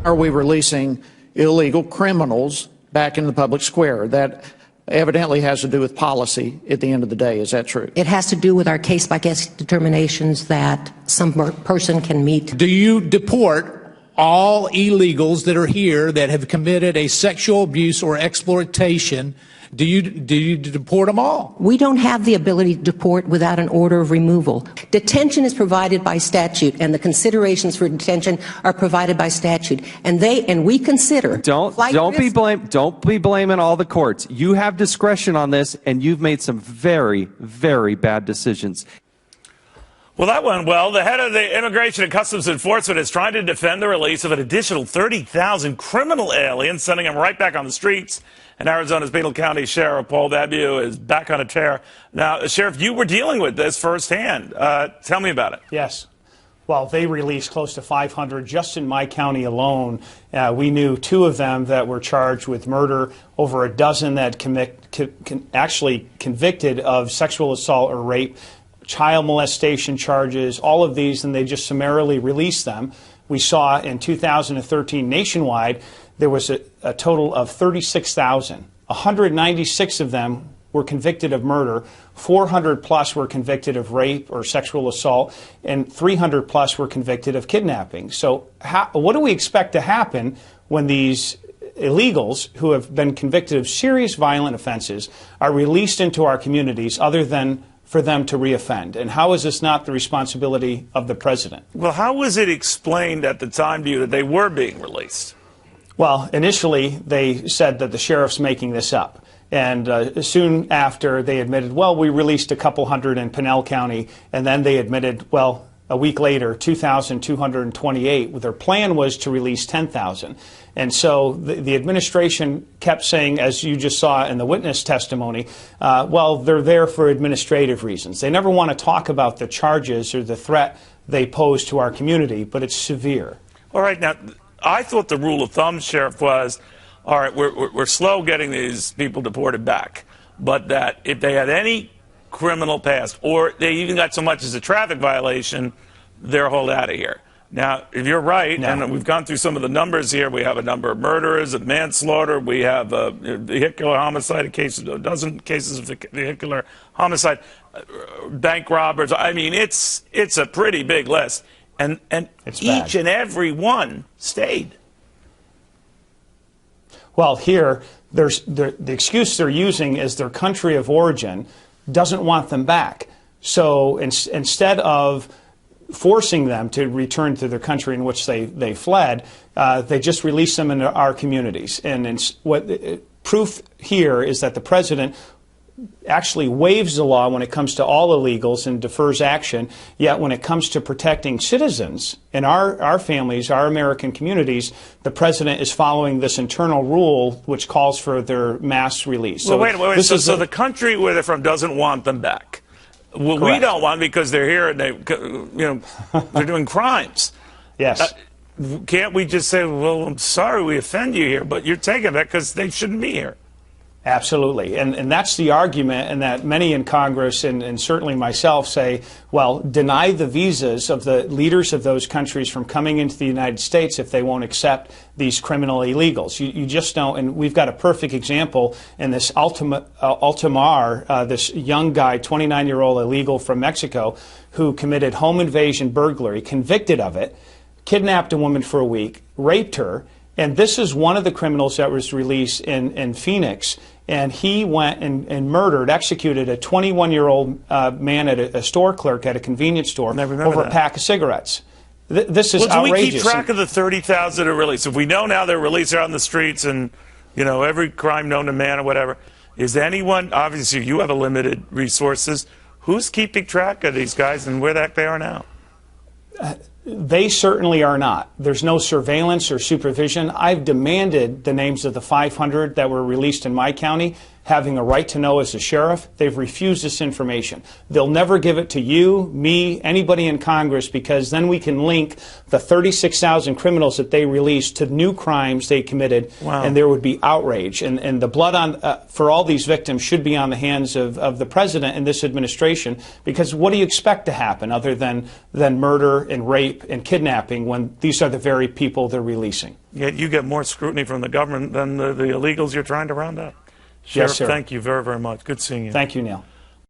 Are we releasing illegal criminals back in the public square? That evidently has to do with policy at the end of the day. Is that true? It has to do with our case-by-case determinations that some person can meet. Do you deport all illegals that are here that have committed a sexual abuse or exploitation? Do you deport them all? We don't have the ability to deport without an order of removal. Detention is provided by statute, and the considerations for detention are provided by statute. And we consider. Don't be blaming all the courts. You have discretion on this, and you've made some very, very bad decisions. Well, that went well. The head of the Immigration and Customs Enforcement is trying to defend the release of an additional 30,000 criminal aliens, sending them right back on the streets. And Arizona's Pinal County Sheriff Paul Debu is back on a tear. Now, Sheriff, you were dealing with this firsthand. Tell me about it. Yes. Well, they released close to 500 just in my county alone. We knew 2 of them that were charged with murder, over a dozen that actually convicted of sexual assault or rape, child molestation charges, all of these, and they just summarily released them. We saw in 2013 nationwide, there was a total of 36,000. 196 of them were convicted of murder, 400 plus were convicted of rape or sexual assault, and 300 plus were convicted of kidnapping. So what do we expect to happen when these illegals who have been convicted of serious violent offenses are released into our communities other than for them to reoffend? And how is this not the responsibility of the president? Well, how was it explained at the time to you that they were being released? Well, initially they said that the sheriff's making this up. And soon after they admitted, well, we released a couple hundred in Pinal County. And then they admitted, well, a week later, 2,228. Their plan was to release 10,000. And so the administration kept saying, as you just saw in the witness testimony, well, they're there for administrative reasons. They never want to talk about the charges or the threat they pose to our community, but it's severe. All right. Now, I thought the rule of thumb, Sheriff, was, all right, we're slow getting these people deported back, but that if they had any criminal past, or they even got so much as a traffic violation, they're hauled out of here. Now, if you're right, and we've gone through some of the numbers here, we have a number of murderers, of manslaughter, we have vehicular homicide, a dozen cases of vehicular homicide, bank robbers. I mean, it's a pretty big list. And each and every one stayed. Well, here, the excuse they're using is their country of origin doesn't want them back. So instead of forcing them to return to their country in which they fled, they just release them into our communities. And proof here is that the president actually waives the law when it comes to all illegals and defers action, yet when it comes to protecting citizens in our families, our American communities, the president is following this internal rule which calls for their mass release. Well, wait. So the country where they're from doesn't want them back. Well, we don't want them because they're here and they're doing crimes. Yes. Can't we just say, well, I'm sorry we offend you here, but you're taking that because they shouldn't be here? Absolutely. And that's the argument, and that many in Congress and certainly myself say, well, deny the visas of the leaders of those countries from coming into the United States if they won't accept these criminal illegals. You just don't. And we've got a perfect example in this Altamar, this young guy, 29-year-old illegal from Mexico, who committed home invasion burglary, convicted of it, kidnapped a woman for a week, raped her. And this is one of the criminals that was released in Phoenix. And he went and executed a 21-year-old man, a store clerk at a convenience store over a pack of cigarettes. This is outrageous. Do we keep track of the 30,000 that are released? If we know now they're released out on the streets and, every crime known to man or whatever, is anyone, obviously you have a limited resources, who's keeping track of these guys and where the heck they are now? They certainly are not. There's no surveillance or supervision. I've demanded the names of the 500 that were released in my county. having a right to know as a sheriff. They've refused this information. They'll never give it to you, me, anybody in Congress, because then we can link the 36,000 criminals that they released to new crimes they committed, and there would be outrage. And the blood for all these victims should be on the hands of the president and this administration, because what do you expect to happen other than murder and rape and kidnapping when these are the very people they're releasing? Yet you get more scrutiny from the government than the illegals you're trying to round up. Sheriff, Yes, sir. thank you very, very much. Good seeing you. Thank you, Neil.